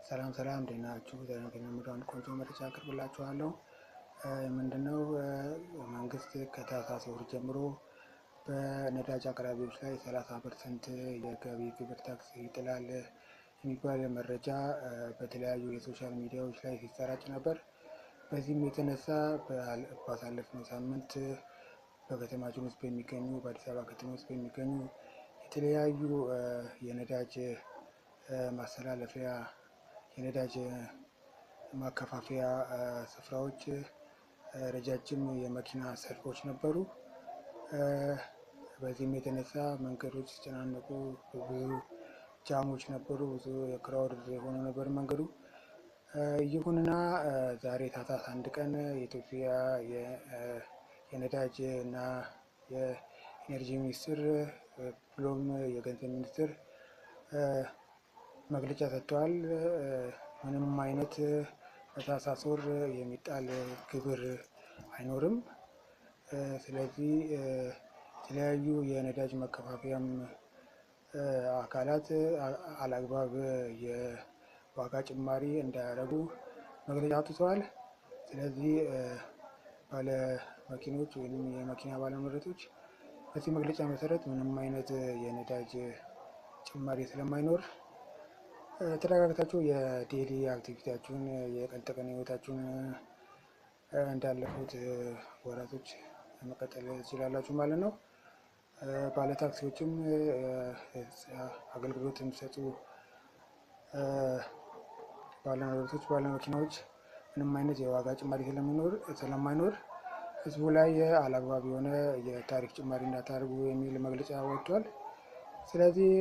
ሰላም እንዴት ናችሁ? ዛሬ እንደምንመጣው ቆንጆ መረጃ አቀርብላችኋለሁ። ምንድነው መንግስት ከታህሳስ ወር ጀምሮ በነዳጅ አቅራቢዎች ላይ 30% የገቢ ግብር ታክስ ይጥላል የሚባል መረጃ በተለያዩ የሶሻል ሚዲያዎች ላይ ሲሰራጭ ነበር። በዚህም የተነሳ ባሳለፍነው ሳምንት በከተማችን ውስጥ በሚገኙ በአዲስ አበባ ከተማ ውስጥ በሚገኙ የተለያዩ የነዳጅ ማስተላለፊያ የነዳጅ ማከፋፈያ ስፍራዎች ረጃጅም የመኪና ሰልፎች ነበሩ። በዚህም የተነሳ መንገዶች ሲጨናነቁ ብዙ ጃሞች ነበሩ፣ ብዙ የክራውድ የሆነ ነበር መንገዱ። ይሁንና ዛሬ ታህሳስ 1 ቀን የኢትዮጵያ የነዳጅ እና የኢነርጂ ሚኒስቴር ብሎም የገንዘብ ሚኒስቴር መግለጫ ሰጥተዋል። ምንም አይነት በታህሳስ ወር የሚጣል ግብር አይኖርም። ስለዚህ የተለያዩ የነዳጅ መከፋፈያም አካላት አላግባብ የዋጋ ጭማሪ እንዳያደርጉ መግለጫ አውጥተዋል። ስለዚህ ባለ መኪኖች ወይም የመኪና ባለንብረቶች በዚህ መግለጫ መሰረት ምንም አይነት የነዳጅ ጭማሪ ስለማይኖር ተረጋግታችሁ የዴሊ አክቲቪቲያችሁን የቀን ተቀን ህይወታችሁን እንዳለፉት ወራቶች መቀጠል ትችላላችሁ ማለት ነው። ባለ ታክሲዎችም አገልግሎት የሚሰጡ ባለንብረቶች ባለመኪናዎች ምንም አይነት የዋጋ ጭማሪ ስለማይኖር ህዝቡ ላይ አላግባብ የሆነ የታሪፍ ጭማሪ እንዳታደርጉ የሚል መግለጫ ወጥቷል። ስለዚህ